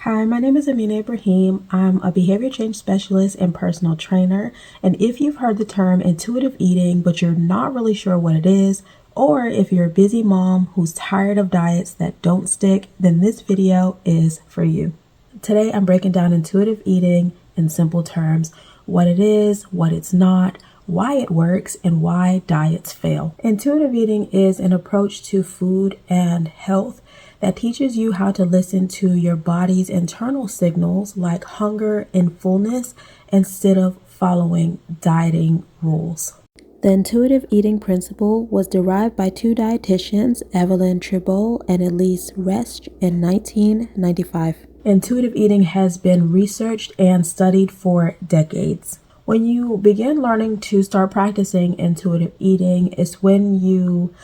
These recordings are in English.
Hi, my name is Amina Ibrahim. I'm a behavior change specialist and personal trainer. And if you've heard the term intuitive eating, but you're not really sure what it is, or if you're a busy mom who's tired of diets that don't stick, then this video is for you. Today, I'm breaking down intuitive eating in simple terms: what it is, what it's not, why it works, and why diets fail. Intuitive eating is an approach to food and health that teaches you how to listen to your body's internal signals like hunger and fullness instead of following dieting rules. The intuitive eating principle was derived by two dietitians, Evelyn Tribole and Elise Resch, in 1995. Intuitive eating has been researched and studied for decades. When you begin learning to start practicing intuitive eating, it's when you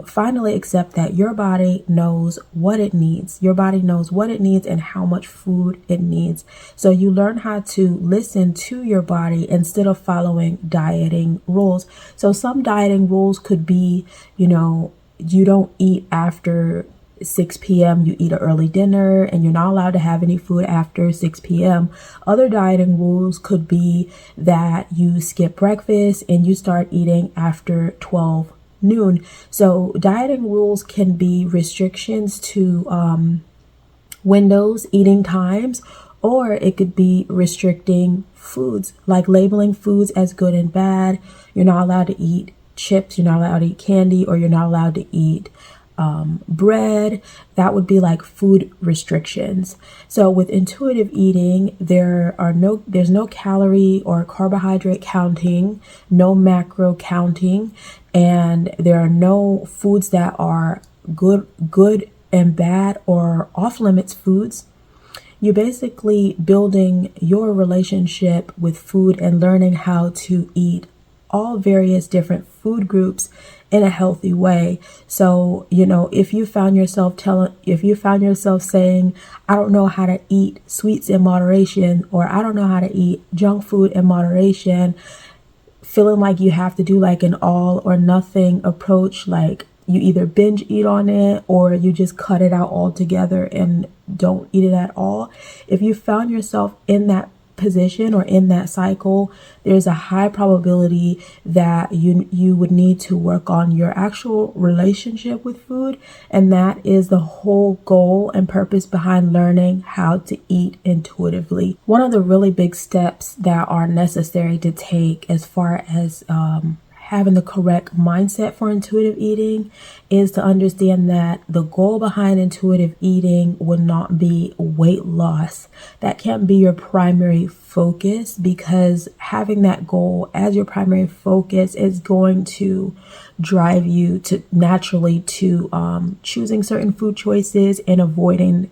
finally accept that your body knows what it needs. Your body knows what it needs and how much food it needs. So you learn how to listen to your body instead of following dieting rules. So some dieting rules could be, you don't eat after 6 p.m., you eat an early dinner, and you're not allowed to have any food after 6 p.m. Other dieting rules could be that you skip breakfast and you start eating after 12 noon. So dieting rules can be restrictions to windows, eating times, or it could be restricting foods, like labeling foods as good and bad. You're not allowed to eat chips, you're not allowed to eat candy, or you're not allowed to eat bread. That would be like food restrictions. So with intuitive eating, there's no calorie or carbohydrate counting, no macro counting, and there are no foods that are good and bad or off limits foods. You're basically building your relationship with food and learning how to eat all various different food groups in a healthy way. So, if you found yourself saying, I don't know how to eat sweets in moderation, or I don't know how to eat junk food in moderation, feeling like you have to do like an all or nothing approach, like you either binge eat on it or you just cut it out altogether and don't eat it at all. If you found yourself in that position or in that cycle, there's a high probability that you would need to work on your actual relationship with food, and that is the whole goal and purpose behind learning how to eat intuitively. One of the really big steps that are necessary to take as far as having the correct mindset for intuitive eating is to understand that the goal behind intuitive eating would not be weight loss. That can't be your primary focus, because having that goal as your primary focus is going to drive you to naturally to choosing certain food choices and avoiding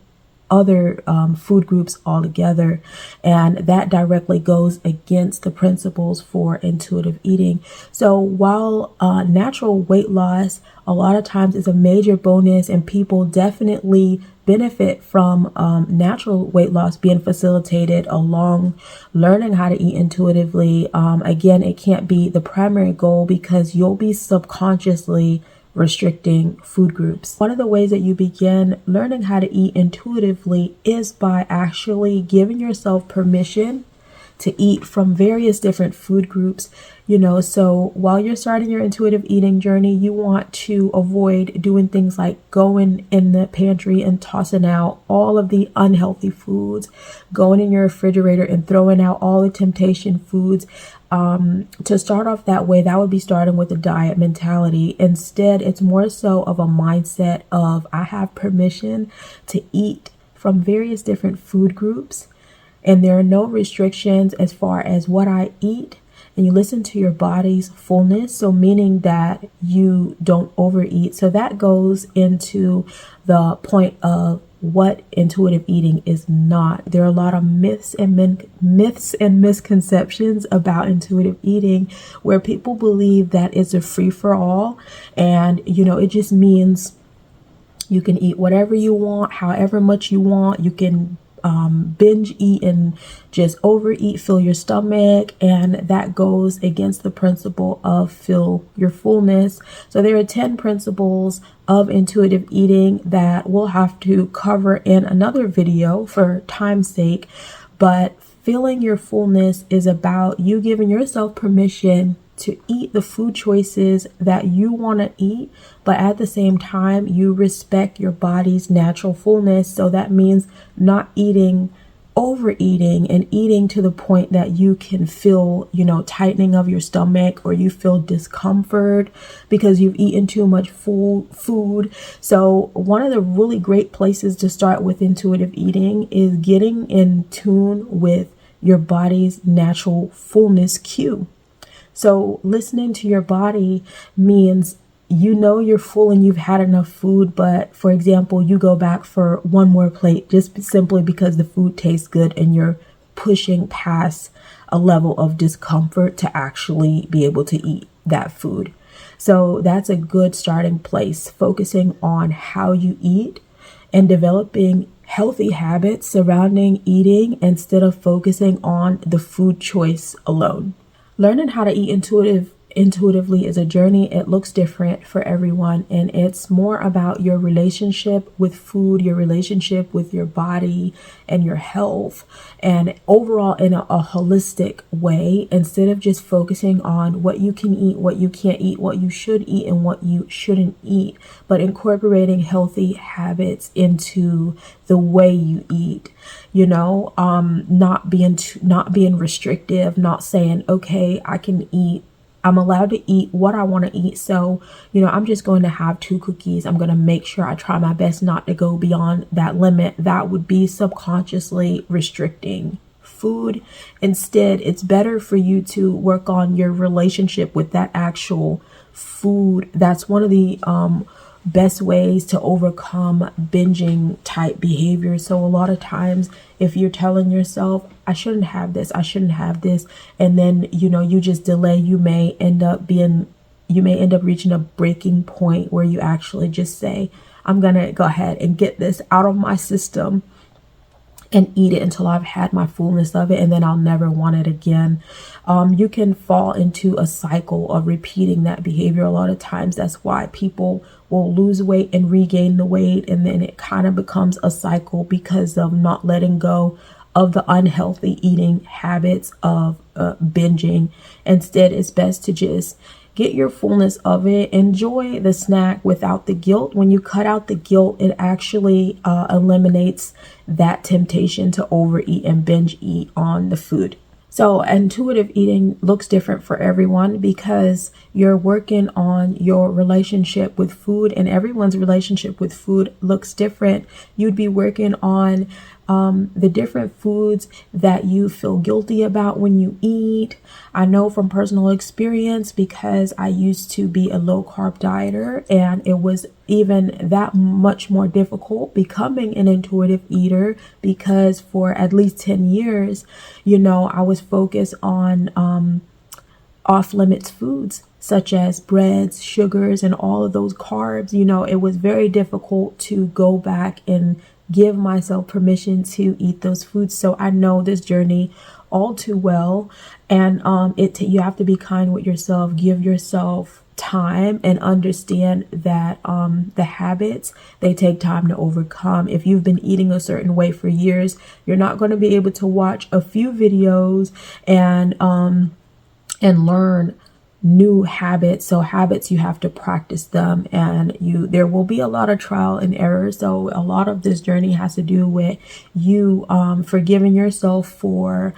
other food groups altogether, and that directly goes against the principles for intuitive eating. So while natural weight loss a lot of times is a major bonus, and people definitely benefit from natural weight loss being facilitated along learning how to eat intuitively, again, it can't be the primary goal, because you'll be subconsciously restricting food groups. One of the ways that you begin learning how to eat intuitively is by actually giving yourself permission to eat from various different food groups. So while you're starting your intuitive eating journey, you want to avoid doing things like going in the pantry and tossing out all of the unhealthy foods, going in your refrigerator and throwing out all the temptation foods. To start off that way, that would be starting with a diet mentality. Instead, it's more so of a mindset of, I have permission to eat from various different food groups, and there are no restrictions as far as what I eat. And you listen to your body's fullness, so meaning that you don't overeat. So that goes into the point of what intuitive eating is not. There are a lot of myths and misconceptions about intuitive eating, where people believe that it's a free-for-all, and it just means you can eat whatever you want, however much you want. You can binge eat and just overeat, fill your stomach, and that goes against the principle of fill your fullness. So there are 10 principles of intuitive eating that we'll have to cover in another video for time's sake, but filling your fullness is about you giving yourself permission to eat the food choices that you want to eat, but at the same time, you respect your body's natural fullness. So that means not overeating and eating to the point that you can feel, tightening of your stomach, or you feel discomfort because you've eaten too much food. So one of the really great places to start with intuitive eating is getting in tune with your body's natural fullness cue. So listening to your body means you're full and you've had enough food, but for example, you go back for one more plate just simply because the food tastes good and you're pushing past a level of discomfort to actually be able to eat that food. So that's a good starting place, focusing on how you eat and developing healthy habits surrounding eating instead of focusing on the food choice alone. Learning how to eat intuitively is a journey. It looks different for everyone, and it's more about your relationship with food, your relationship with your body and your health, and overall in a holistic way, instead of just focusing on what you can eat, what you can't eat, what you should eat and what you shouldn't eat, but incorporating healthy habits into the way you eat. Not being restrictive, not saying, okay, I'm allowed to eat what I want to eat. So, I'm just going to have 2 cookies. I'm going to make sure I try my best not to go beyond that limit. That would be subconsciously restricting food. Instead, it's better for you to work on your relationship with that actual food. That's one of the best ways to overcome binging type behavior. So a lot of times, if you're telling yourself, I shouldn't have this, and then you just delay, you may end up reaching a breaking point where you actually just say, I'm gonna go ahead and get this out of my system and eat it until I've had my fullness of it, and then I'll never want it again. You can fall into a cycle of repeating that behavior. A lot of times that's why people will lose weight and regain the weight, and then it kind of becomes a cycle because of not letting go of the unhealthy eating habits of binging. Instead, it's best to just get your fullness of it. Enjoy the snack without the guilt. When you cut out the guilt, it actually eliminates that temptation to overeat and binge eat on the food. So intuitive eating looks different for everyone because you're working on your relationship with food, and everyone's relationship with food looks different. You'd be working on the different foods that you feel guilty about when you eat. I know from personal experience, because I used to be a low carb dieter, and it was even that much more difficult becoming an intuitive eater, because for at least 10 years, I was focused on off limits foods such as breads, sugars, and all of those carbs. It was very difficult to go back and give myself permission to eat those foods. So I know this journey all too well. And you have to be kind with yourself, give yourself time, and understand that the habits, they take time to overcome. If you've been eating a certain way for years, you're not going to be able to watch a few videos and learn new habits. So habits, you have to practice them, and there will be a lot of trial and error. So a lot of this journey has to do with you forgiving yourself for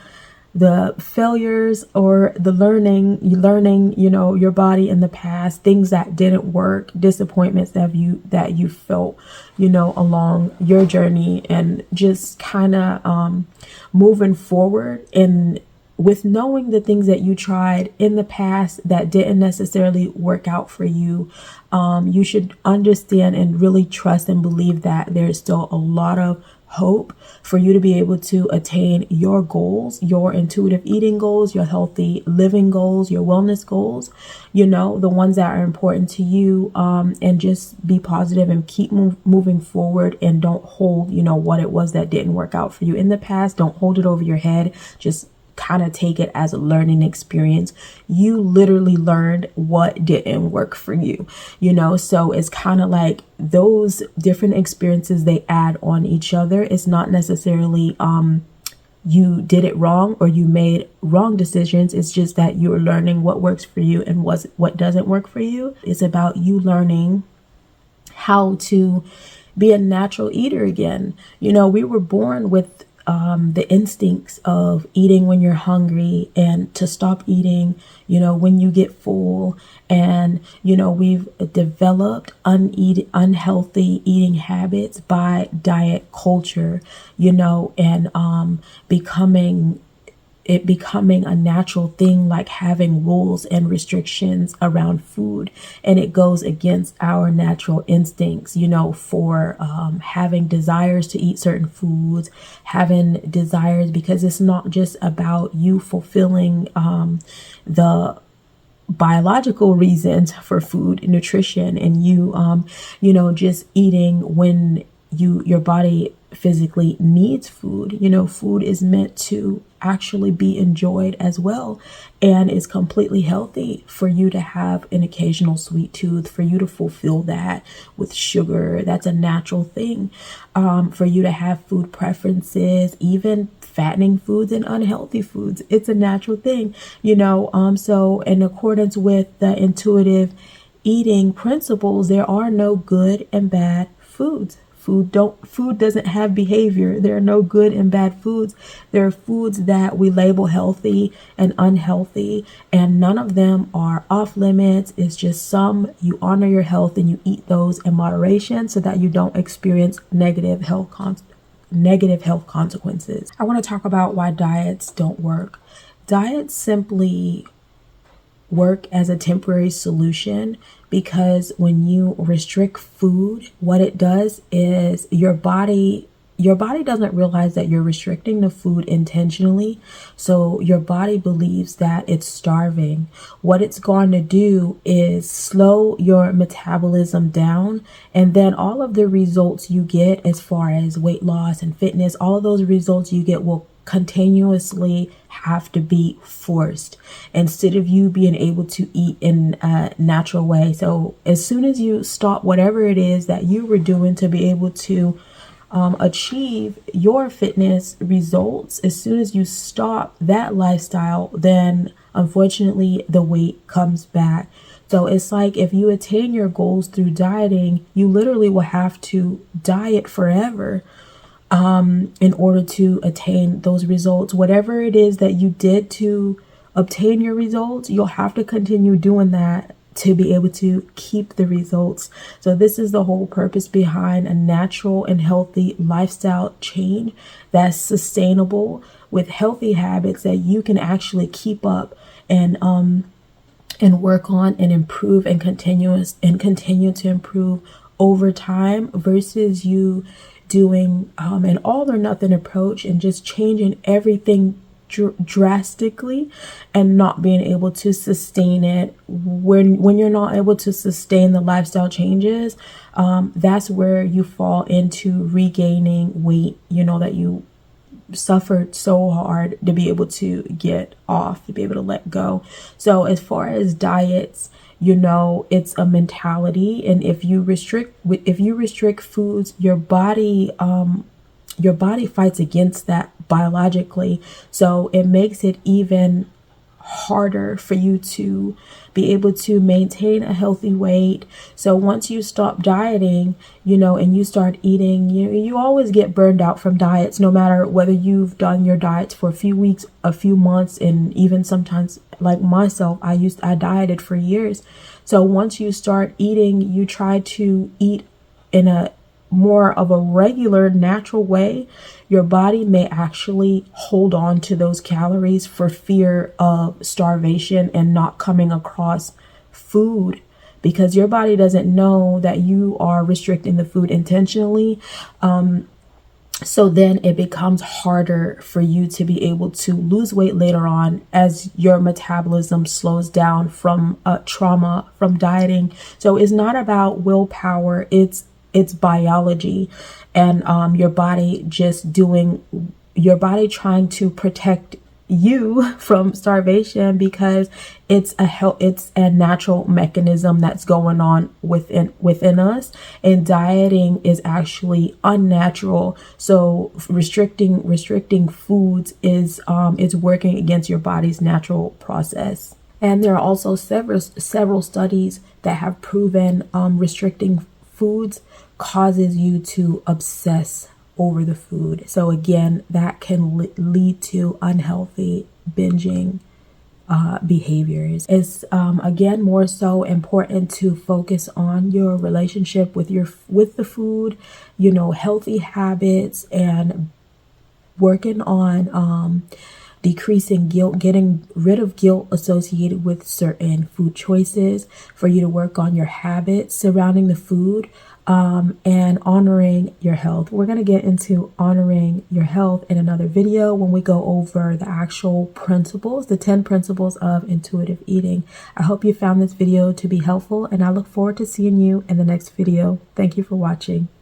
the failures or the learning, your body in the past, things that didn't work, disappointments that you felt, along your journey, and just kind of moving forward and with knowing the things that you tried in the past that didn't necessarily work out for you. You should understand and really trust and believe that there's still a lot of hope for you to be able to attain your goals, your intuitive eating goals, your healthy living goals, your wellness goals, the ones that are important to you, and just be positive and keep moving forward, and don't hold, what it was that didn't work out for you in the past. Don't hold it over your head. Just kind of take it as a learning experience. You literally learned what didn't work for you, so it's kind of like those different experiences, they add on each other. It's not necessarily you did it wrong or you made wrong decisions. It's just that you're learning what works for you and what doesn't work for you. It's about you learning how to be a natural eater again. We were born with the instincts of eating when you're hungry and to stop eating, when you get full. And, we've developed unhealthy eating habits by diet culture, and becoming a natural thing, like having rules and restrictions around food. And it goes against our natural instincts, for having desires to eat certain foods, having desires, because it's not just about you fulfilling the biological reasons for food, nutrition, and you just eating when your body physically needs food. Food is meant to actually be enjoyed as well, and it's completely healthy for you to have an occasional sweet tooth, for you to fulfill that with sugar. That's a natural thing. For you to have food preferences, even fattening foods and unhealthy foods, it's a natural thing. So in accordance with the intuitive eating principles, there are no good and bad foods. Food doesn't have behavior. There are no good and bad foods. There are foods that we label healthy and unhealthy, and none of them are off limits. It's just some you honor your health and you eat those in moderation so that you don't experience negative health consequences. I want to talk about why diets don't work. Diets simply work as a temporary solution, because when you restrict food, what it does is your body doesn't realize that you're restricting the food intentionally. So your body believes that it's starving. What it's going to do is slow your metabolism down, and then all of the results you get as far as weight loss and fitness, all of those results you get will continuously have to be forced instead of you being able to eat in a natural way. So as soon as you stop whatever it is that you were doing to be able to achieve your fitness results, as soon as you stop that lifestyle, then unfortunately the weight comes back. So it's like if you attain your goals through dieting, you literally will have to diet forever in order to attain those results. Whatever it is that you did to obtain your results, you'll have to continue doing that to be able to keep the results. So this is the whole purpose behind a natural and healthy lifestyle change that's sustainable with healthy habits that you can actually keep up and work on and improve and continue to improve over time, versus you doing an all or nothing approach and just changing everything drastically and not being able to sustain it. When you're not able to sustain the lifestyle changes, that's where you fall into regaining weight, that you suffered so hard to be able to get off, to be able to let go. So as far as diets, it's a mentality, and if you restrict foods, your body fights against that biologically. So it makes it even harder for you to be able to maintain a healthy weight. So once you stop dieting, and you start eating, you always get burned out from diets, no matter whether you've done your diets for a few weeks, a few months, and even sometimes, like myself, I dieted for years. So once you start eating, you try to eat in a more of a regular, natural way, your body may actually hold on to those calories for fear of starvation and not coming across food, because your body doesn't know that you are restricting the food intentionally. So then it becomes harder for you to be able to lose weight later on as your metabolism slows down from trauma, from dieting. So it's not about willpower, it's biology, and your body trying to protect you from starvation, because it's a natural mechanism that's going on within us, and dieting is actually unnatural. So restricting foods is working against your body's natural process. And there are also several studies that have proven restricting foods causes you to obsess over the food. So again, that can lead to unhealthy binging behaviors. It's again more so important to focus on your relationship with the food, healthy habits, and working on decreasing guilt, getting rid of guilt associated with certain food choices, for you to work on your habits surrounding the food, and honoring your health. We're going to get into honoring your health in another video when we go over the actual principles, the 10 principles of intuitive eating. I hope you found this video to be helpful, and I look forward to seeing you in the next video. Thank you for watching.